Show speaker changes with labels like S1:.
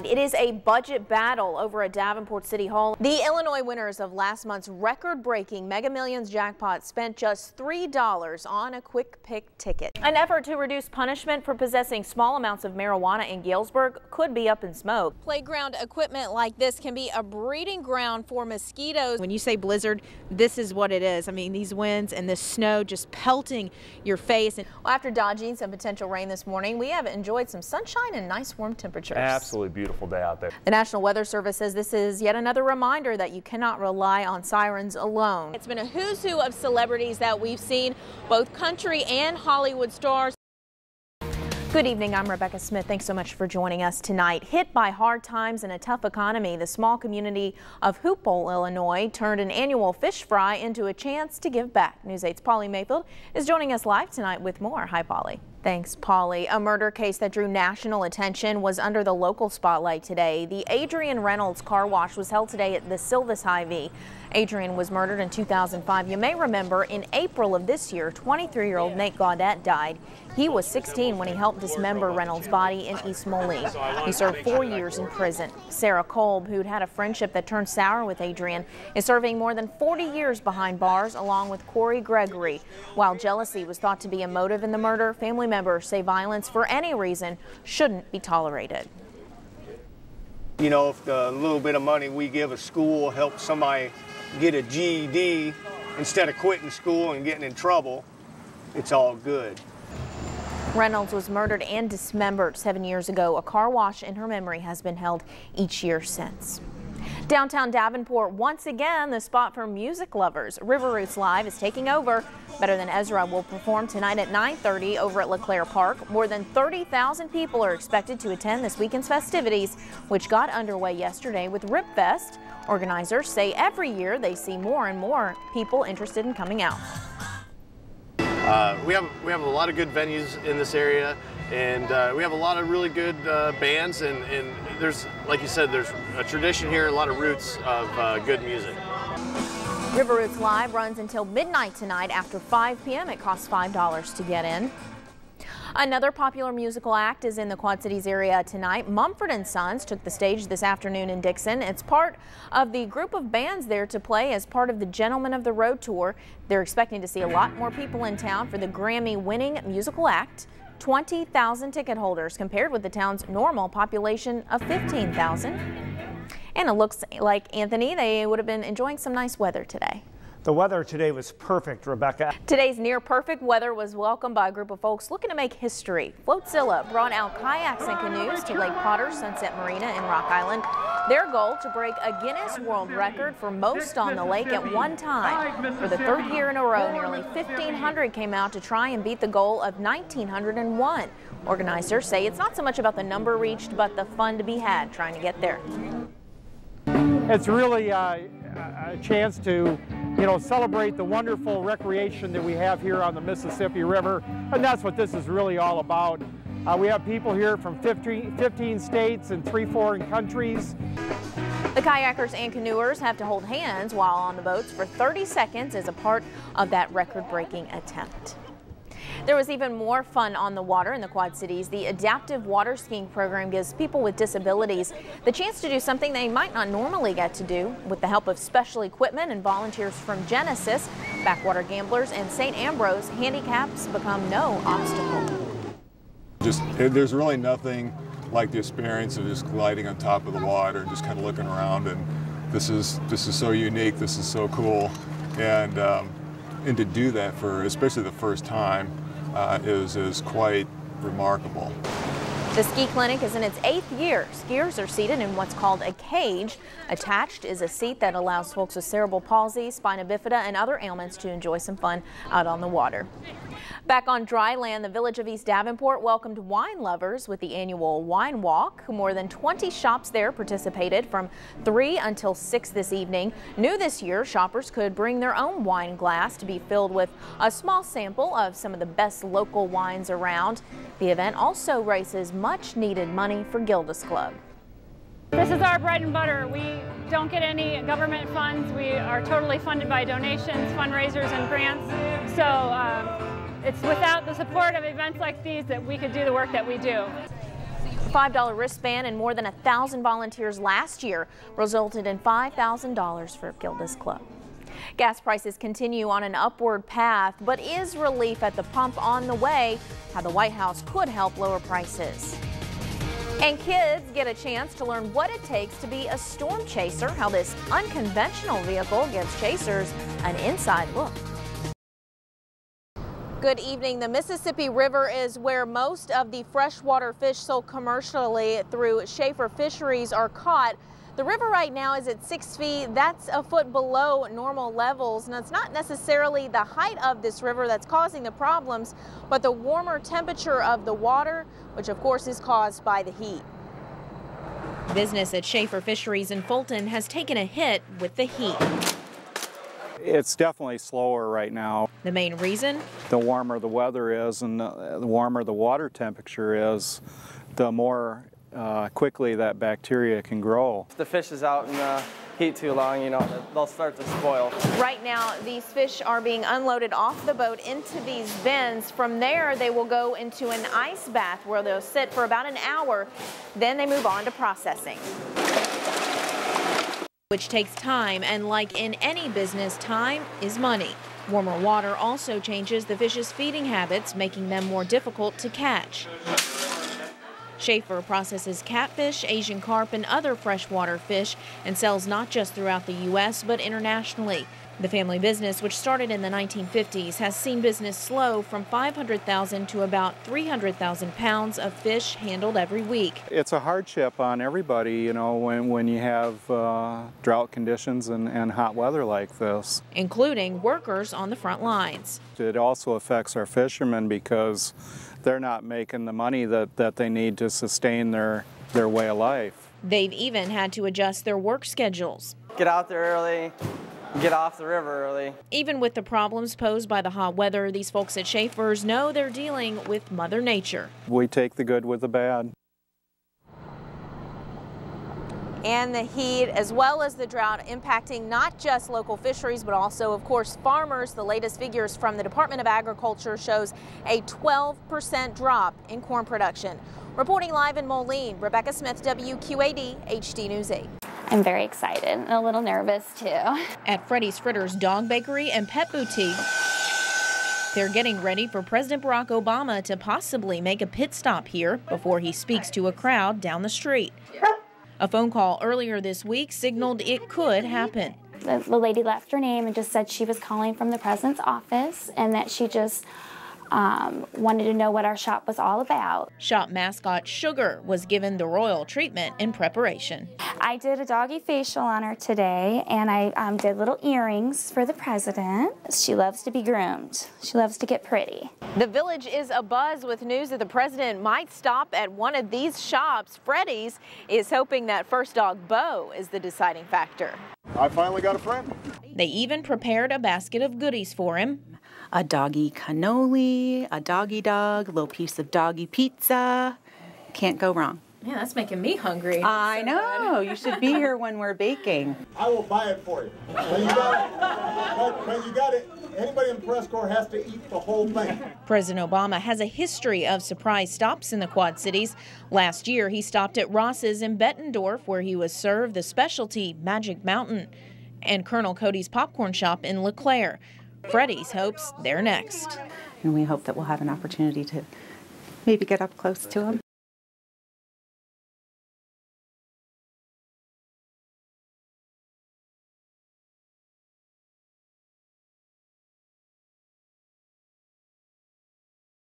S1: It is a budget battle over at Davenport City Hall. The Illinois winners of last month's record-breaking Mega Millions jackpot spent just $3 on a quick pick ticket. An effort to reduce punishment for possessing small amounts of marijuana in Galesburg could be up in smoke. Playground equipment like this can be a breeding ground for mosquitoes. When you say blizzard, this is what it is. I mean, these winds and this snow just pelting your face. Well, after dodging some potential rain this morning, we have enjoyed some sunshine and nice warm temperatures.
S2: Absolutely beautiful day out there.
S1: The National Weather Service says this is yet another reminder that you cannot rely on sirens alone. It's been a who's who of celebrities that we've seen, both country and Hollywood stars. Good evening, I'm Rebecca Smith. Thanks so much for joining us tonight. Hit by hard times and a tough economy, the small community of Hoople, Illinois turned an annual fish fry into a chance to give back. News 8's Polly Mayfield is joining us live tonight with more. Hi, Polly. Thanks, Polly. A murder case that drew national attention was under the local spotlight today. The Adrian Reynolds car wash was held today at the Silvis Hy-Vee. Adrian was murdered in 2005. You may remember in April of this year, 23-year-old Nate Gaudette died. He was 16 when he helped dismember Reynolds' body in East Moline. He served 4 years in prison. Sarah Kolb, who'd had a friendship that turned sour with Adrian, is serving more than 40 years behind bars along with Corey Gregory. While jealousy was thought to be a motive in the murder, family members say violence for any reason shouldn't be tolerated.
S3: You know, if the little bit of money we give a school helps somebody get a GED instead of quitting school and getting in trouble, it's all good.
S1: Reynolds was murdered and dismembered 7 years ago. A car wash in her memory has been held each year since. Downtown Davenport, once again, the spot for music lovers. River Roots Live is taking over. Better Than Ezra will perform tonight at 9:30 over at LeClaire Park. More than 30,000 people are expected to attend this weekend's festivities, which got underway yesterday with Rip Fest. Organizers say every year they see more and more people interested in coming out.
S4: We have a lot of good venues in this area, and we have a lot of really good bands, and there's, like you said, there's a tradition here, a lot of roots of good music.
S1: River Roots Live runs until midnight tonight. After 5 p.m. it costs $5 to get in. Another popular musical act is in the Quad Cities area tonight. Mumford & Sons took the stage this afternoon in Dixon. It's part of the group of bands there to play as part of the Gentlemen of the Road tour. They're expecting to see a lot more people in town for the Grammy-winning musical act. 20,000 ticket holders compared with the town's normal population of 15,000. And it looks like, Anthony, they would have been enjoying some nice weather today.
S5: The weather today was perfect, Rebecca.
S1: Today's near-perfect weather was welcomed by a group of folks looking to make history. Floatzilla brought out kayaks and canoes to Lake Potter Sunset Marina in Rock Island. Their goal to break a Guinness World Record for most on the lake at one time. For the third year in a row, nearly 1,500 came out to try and beat the goal of 1,901. Organizers say it's not so much about the number reached, but the fun to be had trying to get there.
S5: It's really a chance to, celebrate the wonderful recreation that we have here on the Mississippi River, and that's what this is really all about. We have people here from 15 states and 3 foreign countries.
S1: The kayakers and canoers have to hold hands while on the boats for 30 seconds as a part of that record-breaking attempt. There was even more fun on the water in the Quad Cities. The Adaptive Water Skiing Program gives people with disabilities the chance to do something they might not normally get to do. With the help of special equipment and volunteers from Genesis, Backwater Gamblers, and St. Ambrose, handicaps become no obstacle.
S6: There's really nothing like the experience of just gliding on top of the water and just kind of looking around, and this is so unique, this is so cool, and to do that for especially the first time is quite remarkable.
S1: The ski clinic is in its 8th year. Skiers are seated in what's called a cage. Attached is a seat that allows folks with cerebral palsy, spina bifida, and other ailments to enjoy some fun out on the water. Back on dry land, the village of East Davenport welcomed wine lovers with the annual Wine Walk. More than 20 shops there participated from 3 until 6 this evening. New this year, shoppers could bring their own wine glass to be filled with a small sample of some of the best local wines around. The event also raises much needed money for Gilda's Club.
S7: This is our bread and butter. We don't get any government funds. We are totally funded by donations, fundraisers, and grants. So it's without the support of events like these that we could do the work that we do.
S1: $5 wristband and more than 1,000 volunteers last year resulted in $5,000 for Gilda's Club. Gas prices continue on an upward path, but is relief at the pump on the way? How the White House could help lower prices. And kids get a chance to learn what it takes to be a storm chaser, how this unconventional vehicle gives chasers an inside look. Good evening. The Mississippi River is where most of the freshwater fish sold commercially through Schaefer Fisheries are caught. The river right now is at 6 feet. That's a foot below normal levels. And it's not necessarily the height of this river that's causing the problems, but the warmer temperature of the water, which of course is caused by the heat. Business at Schaefer Fisheries in Fulton has taken a hit with the heat.
S5: It's definitely slower right now.
S1: The main reason?
S5: The warmer the weather is and the warmer the water temperature is, the more quickly that bacteria can grow.
S8: If the fish is out in the heat too long, you know, they'll start to spoil.
S1: Right now, these fish are being unloaded off the boat into these bins. From there, they will go into an ice bath where they'll sit for about an hour. Then they move on to processing, which takes time, and like in any business, time is money. Warmer water also changes the fish's feeding habits, making them more difficult to catch. Schaefer processes catfish, Asian carp, and other freshwater fish and sells not just throughout the U.S., but internationally. The family business, which started in the 1950s, has seen business slow from 500,000 to about 300,000 pounds of fish handled every week.
S5: It's a hardship on everybody, you know, when you have drought conditions and hot weather like this.
S1: Including workers on the front lines.
S5: It also affects our fishermen because they're not making the money that they need to sustain their way of life.
S1: They've even had to adjust their work schedules.
S8: Get out there early, get off the river early.
S1: Even with the problems posed by the hot weather, these folks at Schaefer's know they're dealing with Mother Nature.
S5: We take the good with the bad.
S1: And the heat, as well as the drought, impacting not just local fisheries, but also, of course, farmers. The latest figures from the Department of Agriculture shows a 12% drop in corn production. Reporting live in Moline, Rebecca Smith, WQAD, HD News 8.
S9: I'm very excited and a little nervous, too.
S1: At Freddy's Fritters Dog Bakery and Pet Boutique, they're getting ready for President Barack Obama to possibly make a pit stop here before he speaks to a crowd down the street. A phone call earlier this week signaled it could happen.
S9: The lady left her name and just said she was calling from the president's office and that she just wanted to know what our shop was all about.
S1: Shop mascot Sugar was given the royal treatment in preparation.
S9: I did a doggy facial on her today, and I did little earrings for the president. She loves to be groomed. She loves to get pretty.
S1: The village is abuzz with news that the president might stop at one of these shops. Freddy's is hoping that first dog Bo is the deciding factor.
S6: I finally got a friend.
S1: They even prepared a basket of goodies for him.
S10: A doggy cannoli, a doggy dog, a little piece of doggy pizza. Can't go wrong.
S1: Yeah, that's making me hungry.
S10: I know. You should be here when we're baking.
S11: I will buy it for you. When you got it, anybody in the press corps has to eat the whole thing.
S1: President Obama has a history of surprise stops in the Quad Cities. Last year, he stopped at Ross's in Bettendorf, where he was served the specialty Magic Mountain, and Colonel Cody's Popcorn Shop in LeClaire. Freddy's hopes they're next.
S10: And we hope that we'll have an opportunity to maybe get up close to him.